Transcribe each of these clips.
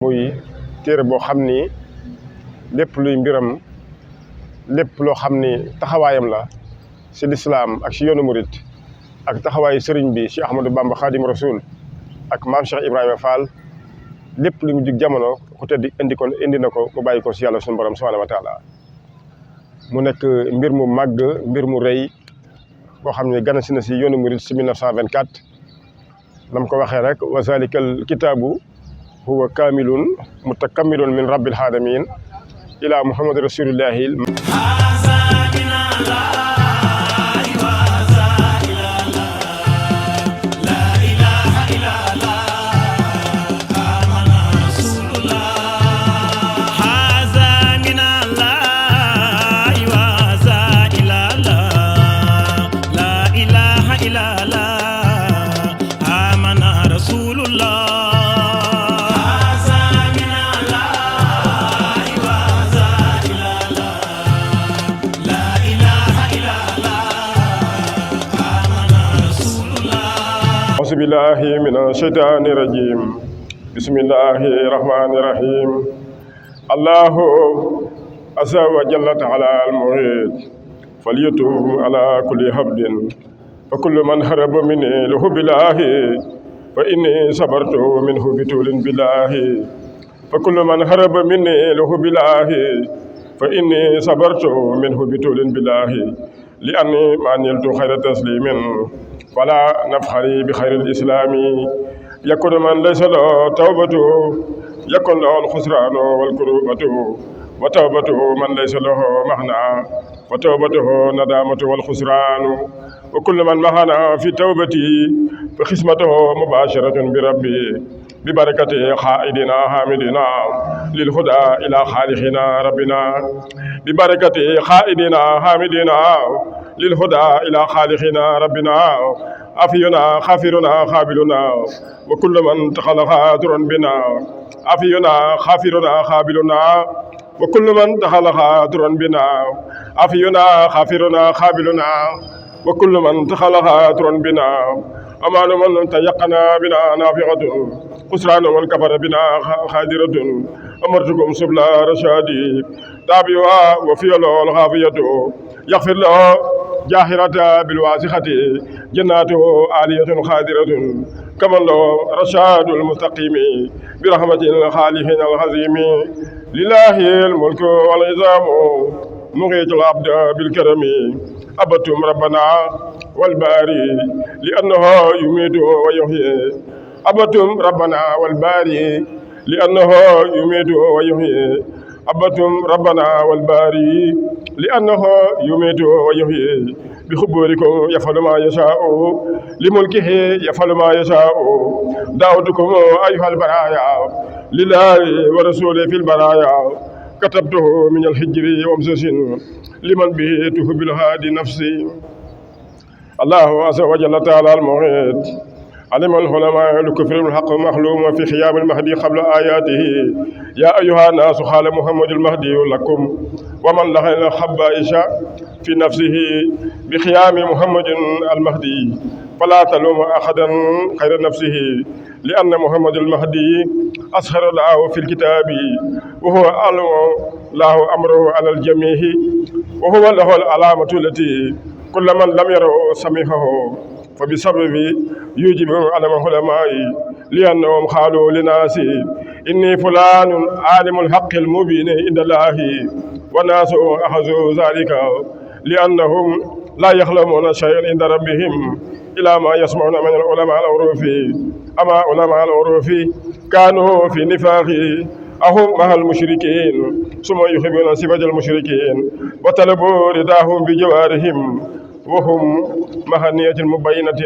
muy téere boo xam ni lépp luy mbiram lépp loo xam ni taxawaayam la si lislaam ak si yoonu murit ak taxawaayu sëriñ bi si Ahmadou Bamba Khadim Rasoul ak maam Cheikh Ibrahima Fall lépp lu mu jug jamono ku tedd indi na ko mu bàyyi ko si yàlla suñu borom subhanahu wa taala mu nekk mbir mu màgg mbir mu rëy boo xam ne gana si na si yoonu murit si 1924 nam ko waxee rek wa zalikal kitaabu huwa kaamilun mutakamilun min rabbil alamin ila muhammad rasulillahi أعوذ بالله من الشيطان الرجيم بسم الله الرحمن الرحيم الله عز وجل تعالى المعيد فليتوب على كل هبد فكل من هرب مني له بالله فإني صبرت منه بطول بالله فكل من هرب مني له بالله فإني صبرت منه بطول بالله لأني ما نلت خير تسليم فلا نفخري بخير الإسلام يكون من ليس له توبة يكون له الخسران والكروبة وتوبته من ليس له معنى وتوبته ندامة والخسران وكل من مهنا في توبتي فخصمته مباشرة بربي ببركة خائدنا حامدنا للهدى إلى خالقنا ربنا ببركة خائدنا حامدنا للهدى إلى خالقنا ربنا عافينا خافرنا خابلنا وكل من تخلق عذرا بنا عافينا خافرنا خابلنا وكل من تخلق عذرا بنا عافينا خافرنا خابلنا وكل من تخلق عذرا بنا أمان من تيقنا بنا نافقة خسران من كفر بنا خادرة أمرتكم سبل رشادي تابعها وفيله الخافية يغفر له جاهرة بالواسخة جناته عالية خادرة كمن له رشاد المستقيم برحمة الخالق العظيم لله الملك والعظام نغيت العبد بالكرم أبتم ربنا والباري لأنه يميت ويحيي أبتم ربنا والباري لأنه يميت ويحيي أبتم ربنا والباري لأنه يميت ويحيي بخبوركم يفعل ما يشاء لملكه يفعل ما يشاء دعوتكم أيها البرايا لله ورسوله في البرايا كتبته من الحجر وامسس لمن به تحب الهادي نفسي الله عز وجل تعالى المعيد علم العلماء الكفر الحق مخلوم في خيام المهدي قبل آياته يا أيها الناس قال محمد المهدي لكم ومن لغى الخبائش في نفسه بخيام محمد المهدي فلا تلوم أحدا غير نفسه لأن محمد المهدي أظهر الله في الكتاب وهو أعلم له أمره على الجميع وهو له العلامة التي كل من لم يره سمعه فبسبب يوجب علم العلماء لأنهم قالوا لناس إني فلان عالم الحق المبين عند الله والناس أخذوا ذلك لأنهم لا يخلمون شيئا عند ربهم إلى ما يسمعون من العلماء العروف أما علماء العروف كانوا في نفاق أهم مع المشركين ثم يحبون صفة المشركين وطلبوا رداهم بجوارهم وهم مهنية مبينة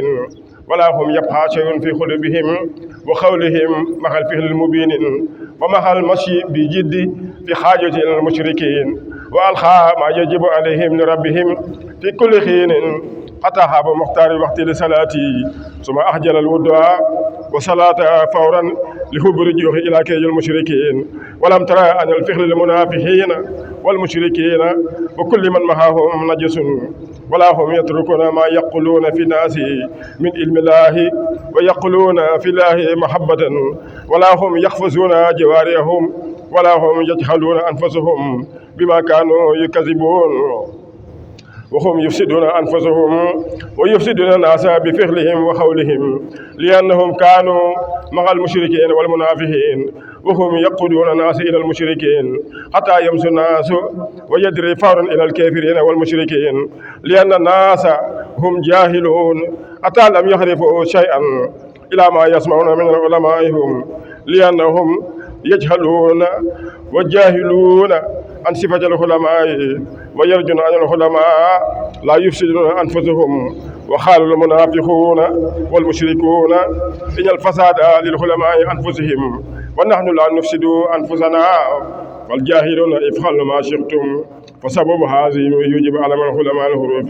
ولا هم يبقى شيء في قلوبهم وقولهم مع الفعل المبين ومع المشي بجد في حاجة المشركين وألقى ما يجب عليهم لربهم في كل حين حتى هاب مختار وقت لصلاتي ثم أحجل الودعاء وصلاة فورا لحب رجوعه إلى كيد المشركين ولم ترى أن الفعل المنافقين والمشركين وكل من معهم نجس ولا هم يتركون ما يقولون في الناس من علم الله ويقولون في الله محبة ولا هم يحفظون جوارحهم ولا هم يجهلون أنفسهم بما كانوا يكذبون وهم يفسدون أنفسهم ويفسدون الناس بفعلهم وقولهم لأنهم كانوا مع المشركين والمنافقين وهم يقودون الناس إلى المشركين حتى يمسوا الناس ويدري فورا إلى الكافرين والمشركين لأن الناس هم جاهلون حتى لم يعرفوا شيئا إلى ما يسمعون من علمائهم لأنهم يجهلون وجاهلون عن صفة العلماء ويرجون عن العلماء لا يفسدون أنفسهم وقال المنافقون والمشركون إن الفساد للعلماء أنفسهم ونحن لا نفسد أنفسنا والجاهلون افعلوا ما شئتم فسبب هذه يجب على من العلماء الحروف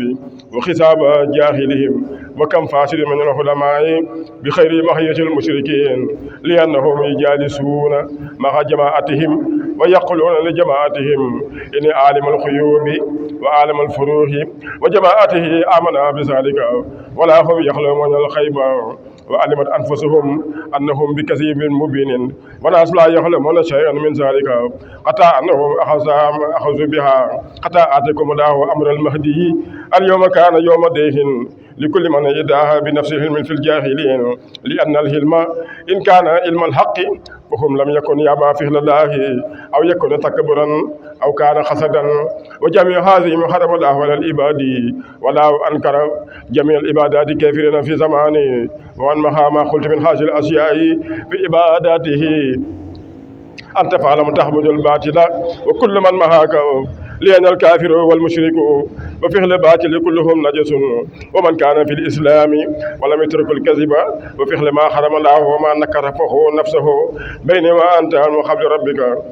وخساب جاهلهم وكم فاسد من العلماء بخير محية المشركين لأنهم يجالسون مع جماعتهم ويقولون لجماعتهم إني عالم الغيوب وعالم الفروح وجماعته آمنا بذلك ولا هم يخلمون الخيب وعلمت أنفسهم أنهم بكذب مبين والناس لا يعلمون شيئا من ذلك حتى أنهم أخذوا بها حتى آتيكم الله أمر المهدي اليوم كان يوم دين لكل من يدعى بنفسه العلم في الجاهلين لأن العلم إن كان علم الحق وهم لم يكن يابا فعل الله أو يكون تكبرا أو كان حسدا وجميع هذه محرم الله على العباد ولا أنكر جميع العبادات كافرين في زمانه وأن ما قلت من هذه الأشياء في عباداته أن تفعل تحمد الباطل وكل من معك لأن الكافر والمشرك وفعل الباطل كلهم نجس ومن كان في الإسلام ولم يترك الكذب وفعل ما حرم الله وما نكر فهو نفسه بينما أنت وقبل ربك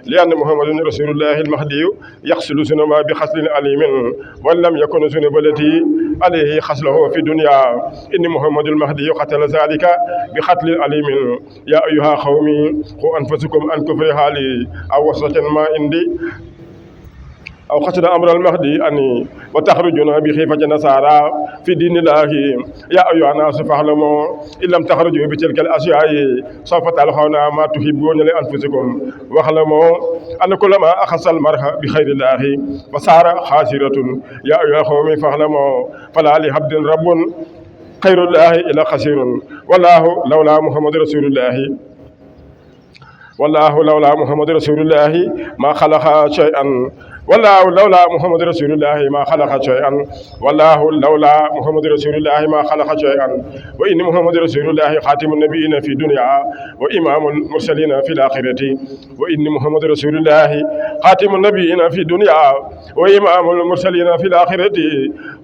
لأن محمد رسول الله المهدي يغسل ذنوبا بغسل أليم وإن لم يكن ذنوب التي عليه غسله في الدنيا إن محمد المهدي قتل ذلك بقتل أليم يا أيها قومي قوا أنفسكم عن كفر حالي أو وسط ما عندي أو قصد أمر المهدي أني وتخرجون بخيفة نصارى في دين الله يا أيها الناس فاعلموا إن لم تخرجوا بتلك الأشياء سوف تلقون ما تحبون لأنفسكم واعلموا أن كل ما أخص المرء بخير الله فصار خاسرة يا أيها قوم فاعلموا فلا لعبد رب خير الله إلى خسير والله لولا محمد رسول الله والله لولا محمد رسول الله ما خلق شيئا والله لولا محمد رسول الله ما خلق شيئا والله لولا محمد رسول الله ما خلق شيئا وإن محمد رسول الله خاتم النبيين في الدنيا وإمام المرسلين في الآخرة وإن محمد رسول الله خاتم النبيين في الدنيا وإمام المرسلين في الآخرة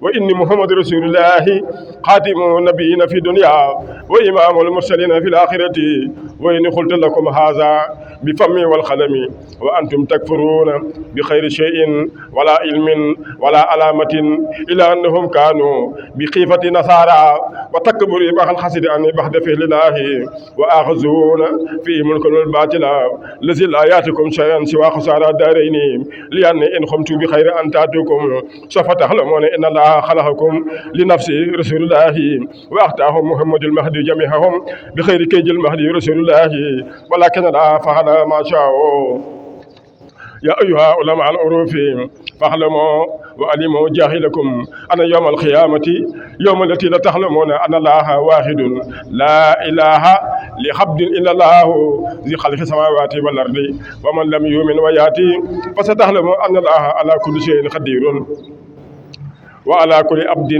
وإن محمد رسول الله خاتم النبيين في الدنيا وإمام المرسلين في الآخرة وإن قلت لكم هذا بفمي والقلم وأنتم تكفرون بخير شيء ولا علم ولا علامة إلا أنهم كانوا بخيفة نصارى وتكبر بعض الحسد عن بعد فعل الله وآخذون في ملك الباطل الذي لا يأتيكم شيئا سوى خسارة الدارين لأن إن قمتم بخير أن تأتوكم سوف تعلمون إن الله خلقكم لنفسه رسول الله وأختاهم محمد المهدي جميعهم بخير كيد المهدي رسول الله ولكن الله فعل ما شاء يا أيها علماء العروف فاعلموا وعلموا جاهلكم أن يوم القيامة يوم التي لا تعلمون أن الله واحد لا إله لعبد إلا الله ذي خلق السماوات والأرض ومن لم يؤمن ويأتي فستعلموا أن الله على كل شيء قدير وعلى كل عبد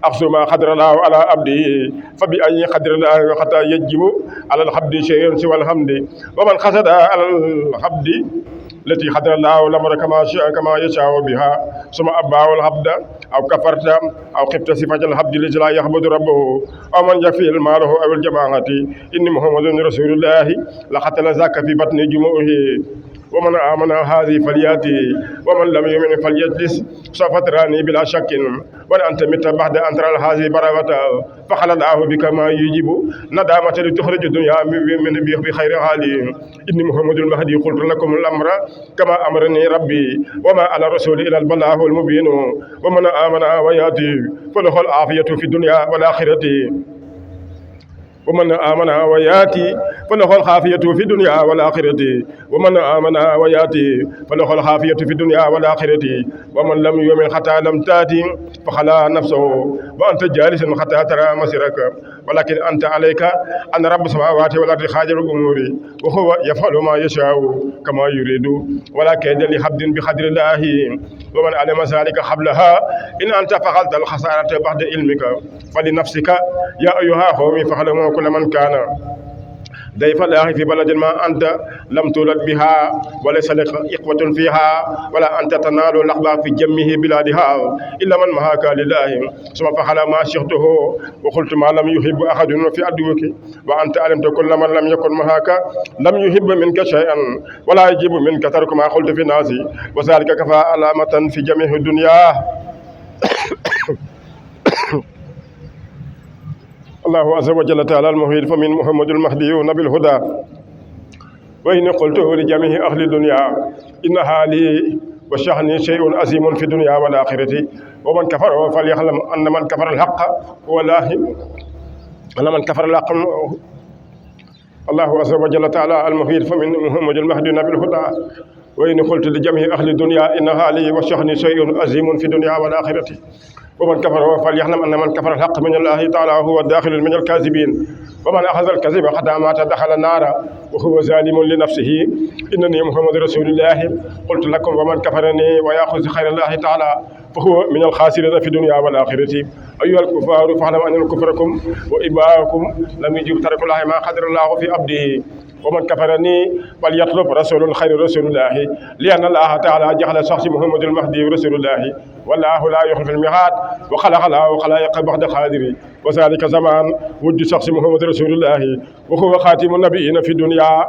أخذ ما قدر الله على عبده فبأي قدر الله وقد يجب على العبد شيء سوى الحمد ومن قصد على العبد التي قدر الله الأمر كما يشاء بها ثم أباه العبد أو كفرت أو خفت صفة العبد الذي لا يعبد ربه أو من يفي الماله أو الجماعة إن محمد رسول الله لقتل ذاك في بطن جموعه ومن آمن هذه فلياتي ومن لم يؤمن فليجلس سوف تراني بلا شك وأنت مت بعد أن ترى هذه براءة فخل الله بك ما يجب ندامة لتخرج الدنيا من بخير حالي إني محمد المهدي قلت لكم الأمر كما أمرني ربي وما على الرسول إلى البلاغ المبين ومن آمن وياتي فله العافية في الدنيا والآخرة ومن آمن وياتي فله الخافية في الدنيا والآخرة ومن آمن وياتي فله الخافية في الدنيا والآخرة ومن لم يؤمن حتى لم تاتي فخلا نفسه وأنت جالس حتى ترى مسيرك ولكن أنت عليك أن رب السماوات والأرض خاجر الأمور وهو يفعل ما يشاء كما يريد ولا كيد لحد بقدر الله ومن علم ذلك قبلها إن أنت فعلت الخسارة بعد علمك فلنفسك يا أيها قوم فاعلموا كل من كان ضيف الله في بلد ما أنت لم تولد بها وليس لك إخوة فيها ولا أنت تنال الأخبار في جمه بلادها إلا من مهاك لله ثم فعل ما شئته وقلت ما لم يحب أحد في عدوك وأنت علمت كل من لم يكن مهاك لم يحب منك شيئا ولا يجيب منك ترك ما قلت في الناس وذلك كفى علامة في جميع الدنيا الله عز وجل تعالى المهيد فمن محمد المهدي بالهدى وإن قلت لجميع أهل الدنيا إنها لي وشأني شيء عظيم في الدنيا والآخرة ومن كفر فليعلم أن من كفر الحق والله أن من كفر الحق الله عز وجل تعالى المهيد فمن محمد المهدي بالهدى وإن قلت لجميع أهل الدنيا إنها لي وشأني شيء عظيم في الدنيا والآخرة ومن كفر فليعلم أن من كفر الحق من الله تعالى هو الداخل من الكاذبين ومن أخذ الكذب حتى مات دخل النار وهو ظالم لنفسه إنني محمد رسول الله قلت لكم ومن كفرني ويأخذ خير الله تعالى فهو من الخاسرين في الدنيا والآخرة أيها الكفار فاعلموا أن كفركم وإباءكم لم يجب ترك الله ما قدر الله في عبده ومن كفرني فليطلب رسول خير رسول الله لأن الله تعالى جعل شخص محمد المهدي رسول الله والله لا يخلف الميعاد وخلق الله وخلائق بعد قادر وذلك زمان وجد شخص محمد رسول الله وهو خاتم النبيين في الدنيا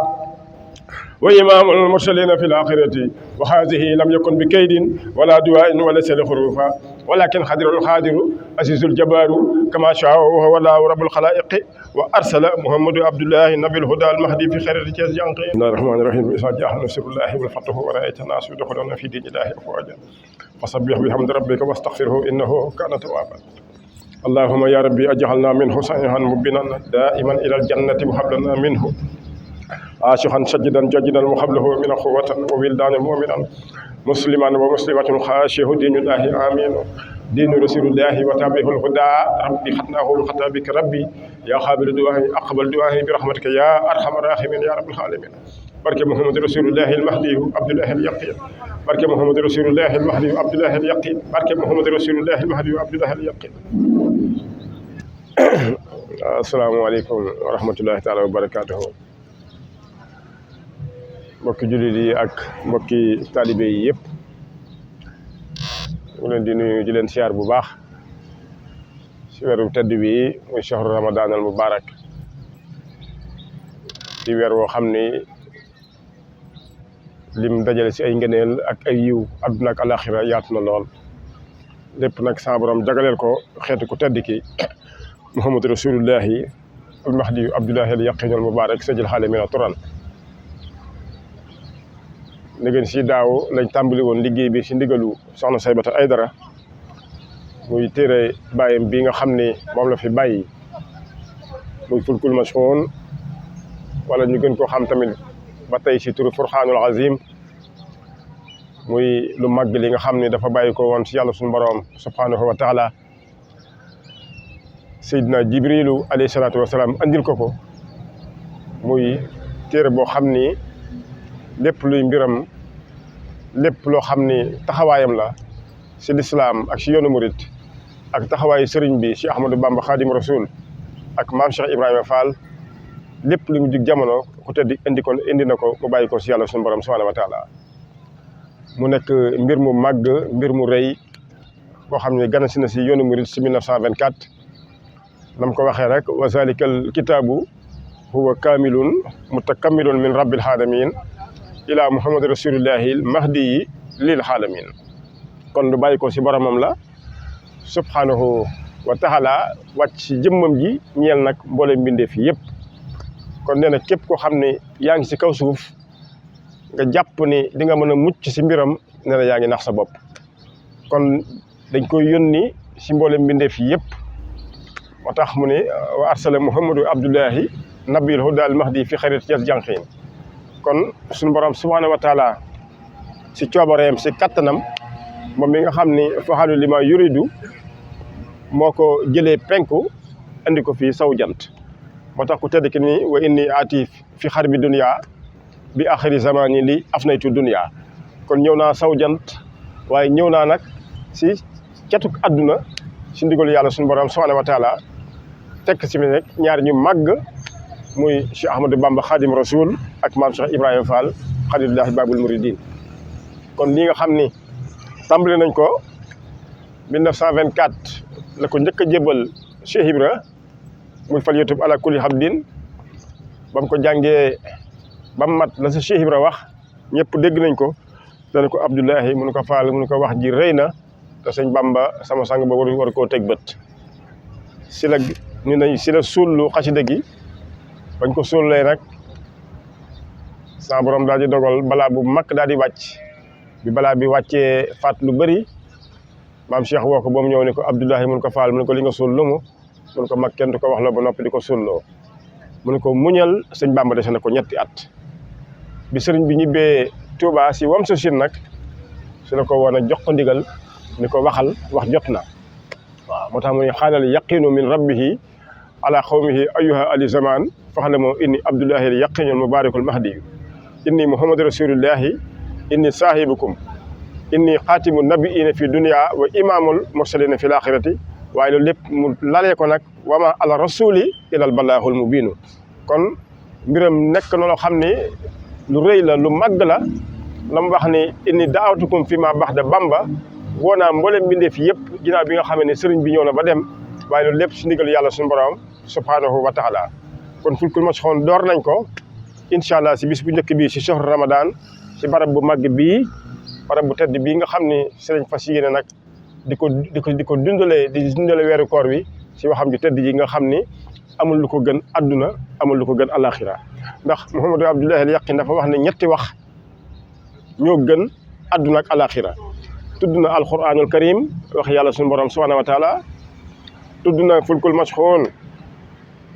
وإمام المرسلين في الآخرة وهذه لم يكن بكيد ولا دواء ولا سل خروفا ولكن قدر القادر عزيز الجبار كما شاء وهو الله رب الخلائق وأرسل محمد عبد الله النبي الهدى المهدي في خير الرجال ينقي بسم الله الرحمن الرحيم إذا جاء نصر الله والفتح ورأيت الناس يدخلون في دين الله أفواجا فسبح بحمد ربك واستغفره إنه كان توابا اللهم يا ربي أجعلنا منه صحيحا مبينا دائما إلى الجنة وهب لنا منه عاشقا سجدا ججدا وحبله من قوة وولدان مؤمنا مسلما ومسلمة خاشع دين الله آمين دين رسول الله وتابعه الهدى ربي خطناه خطا بك ربي يا قابل دعائي أقبل دعائي برحمتك يا أرحم الراحمين يا رب العالمين بركة محمد رسول الله المهدي عبد الله اليقين بركة محمد رسول الله المهدي عبد الله اليقين بركة محمد رسول الله المهدي عبد الله اليقين السلام عليكم ورحمة الله تعالى وبركاته mbokki jullit yi ak mbokki taalibe yi yëpp ñu leen di nuyu di leen siyaar bu baax ci weeru tedd bi muy shahru ramadan al mubarak ci weer woo xam ni lim dajale ci ay ngëneel ak ay yiw àdduna ak alaxira yaatu na lool lépp nag sa borom jagaleel ko xeetu ku tedd ki muhammad rasulullahi al mahdi abdullahi al yaqin al mubarak sajil xaalimina turan léegi si daaw lañ tàmbali woon liggéey bi si ndigalu soxna Saybata Aydara muy téere bàyyam bi nga xam ni moom la fi bàyyi muy fulkul mashhun wala ñu gën koo xam tamit ba tey si turu furxaanul azim muy lu màgg li nga xam ni dafa bàyyi ko woon si yàlla suñu borom subhanahu wa taala Seydina Jibrilu alayhi salaatu wasalaam andil ko muy téere boo xam ni lépp luy mbiram lépp loo xam ni taxawaayam la si lislaam ak si yoonu murit ak taxawaayu sëriñ bi si Ahmadou Bamba Khadim Rasoul ak maam Cheikh Ibrahima Fall lépp lu mu jig jamono ku tedd indi na ko mu bàyyi ko si yàlla suñu borom subhanahu wa taala mu nekk mbir mu màgg mbir mu rëy boo xam ne gana si na si yoonu murit si 1924 nam ko waxee rek wa zalikal kitaabu huwa kaamilun mutakamilun min rabbil alamin ila muhammad rasulillahi mahdi yi lil xaalamin kon lu bàyyi ko si boromam la subhanahu wa taala wàcc si jëmmam ji ñeel nag mboolem mbindeef yi yëpp kon nee na képp koo xam ne yaa ngi si kaw suuf nga jàpp ni di nga mën a mucc si mbiram nee na yaa ngi nax sa bopp kon dañ koy yónni si mboolem mbindeef yi yëpp moo tax mu ne wa arsala muhammadu abdullahi nabil huda al mahdi fi xarit yes jànqiin kon suñu borom subhanahu wa taala si coobareem si kattanam moom mi nga xam ni faxalu li ma yuridu moo ko jëlee penku andi ko fii saw jant moo tax ku tedd ki ni wa inni aati fi xar bi dunia bi axiri zamani li afnaytu dunia kon ñëw naa saw jant waaye ñëw naa nag si catuk àdduna si ndigal yàlla suñu borom subhanahu wa taala tekk si mi rek ñaar ñu màgg muy Cheikh Ahmadou Bamba Khadim Rasoul ak maam Cheikh Ibrahima Fall Khalilullahi Babul Mouridine kon li nga xam ni tàmbali nañ ko 1924 la ko njëkk a jébbal Cheikh Ibra muy fal yotub ala kulli habdin ba mu ko jàngee ba mu mat la sa Cheikh Ibra wax ñëpp dégg nañ ko dana ko Abdoulahi mun ko Fall mun ko wax ji rëy na te sëñ Bamba sama sang ba war koo teg bët si la ñu nañ si la suullu xasida gi bañ ko suullee nag sa borom daal di dogal balaa bu mag daal di wàcc bi balaa bi wàccee faat lu bëri maam Cheikh woo ko ba mu ñëw ne ko Abdoulahi mun ko Fall mun ko li nga suul lumu mun ko mag kenn du ko wax la ba noppi di ko suulloo mun ko muñal sëñ Bamba dese na ko ñetti at bi sëriñ bi ñibbee Touba si wam sa Chine nag su la ko woon a jox ko ndigal ni ko waxal wax jot na waaw moo tax mu ne xaalal yaqinu min rabbihi ala xawmihi ayyuha ali zaman faxlamoo inni Abdoulahi al yaqinul mubarakul mahdi inni muhammadu rasulillahi inni saahibukum inni xaatimu nabiina fi dunia wa imaamul mursalina fi laaxirati waaye loolu lépp mu lalee ko nag wama ala rasuli ilal balaahul mubiinu kon mbiram nekk na loo xam ni lu rëy la lu màgg la la mu wax ni inni daawatukum fi ma baxda Bamba woo naa mboolem mbindeef yëpp ginnaaw bi nga xam ne sëriñ bi ñëw na ba dem waaye loolu lépp si ndigal yàlla suñu borom subhanahu wa taala kon fulkul mashxoon door nañ ko incha allah si bis bu njëkk bii si shahru ramadan si barab bu màgg bii barab bu tedd bii nga xam ni si lañ fas yéene nag di ko dundale weeru koor wi si waxam ju tedd ji nga xam ni amul lu ko gën adduna amul lu ko gën alaxira ndax Muhammadu Abdullahi al Yaqin dafa wax ne ñetti wax ñoo gën adduna ak alaxira tudd na alquranul karim wax yàlla suñu borom subhanahu wa taala tudd na fulkul mashxoon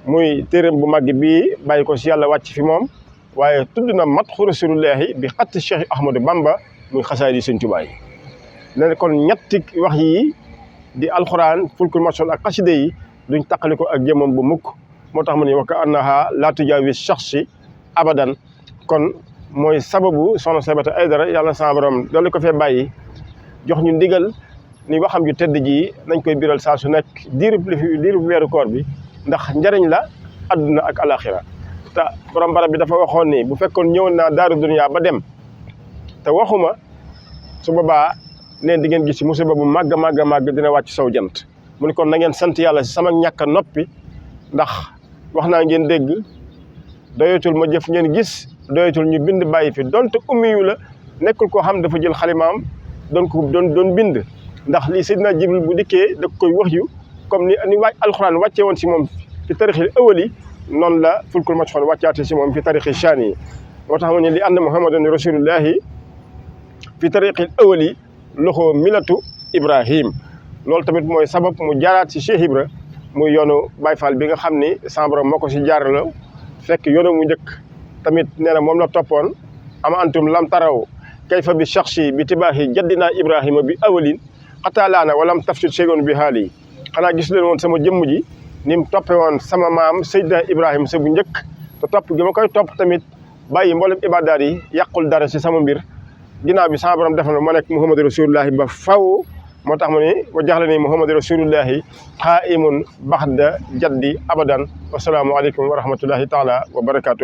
muy téeréem bu màgg bii bàyyi ko si yàlla wàcc fi moom waaye tudd na matxu rasulullahi bi xatti Cheikh Ahmadou Bamba muy xasaay di Sëñ Tuubaa yi ne kon ñetti wax yi di alxuraan fulkul mashxoon ak xaside yi duñ taqali ko ak jëmmam bu mukk moo tax mu ne wa ka annaha laa tujaawi shaxsi abadan kon mooy sababu soxna Saybata Aydara yàlla sama borom doolu ko fee bàyyi jox ñu ndigal ni waxam ju tedd ji nañ koy biral saa su nekk diirub weeru koor bi ndax njariñ la adduna ak alaxira te borom barab bi dafa waxoon ni bu fekkoon ñëwoon naa daaru dunya ba dem te waxuma su boobaa neen di ngeen gis si musiba bu màgg dina wàcc saw jant mu ne kon na ngeen sant yàlla si sama ñàkk a noppi ndax wax naa ngeen dégg doyatul ma jëf ngeen gis doyatul ñu bind bàyyi fi donte ummiyu la nekkul koo xam dafa jël xalimaam doon bind ndax lii Seydina Jibril bu dikkee da koy wax yu comme ni alxuraan wàccee woon si moom fi tarixil awali noonu la fulkul mashxoon wàccaate si moom fi tarixil shaani yi moo tax mu ne li ànd muhammadan rasulullahi fi tarixil awali loxo milatu Ibrahim loolu tamit mooy sabab mu jaaraat si Cheikh Ibra muy yoonu Baye Fall bi nga xam ni sama borom moo ko si jaarale fekk yoonu mu njëkk tamit nee na moom la toppoon ama antum lam taraw kayfa bi shaxsi bi tibaahi jaddina Ibrahima bi awalin xataalaana walam tafsir segoon bi haal yi xanaa gis leen woon sama jëmm ji ni mu toppe woon sama maam Seydina Ibrahima sa bu njëkk te topp gi ma koy topp tamit bàyyi mboolem ibadaat yi yàqul dara si sama mbir ginnaaw bi sama borom def na ma nekk Muhammadu Rasulullahi ba faw moo tax mu ne wa jaxle ni Muhammadu Rasulullahi xaa imun baxda jaddi abadan wasalaamu aleykum wa rahmatullahi taala wa barakaatu.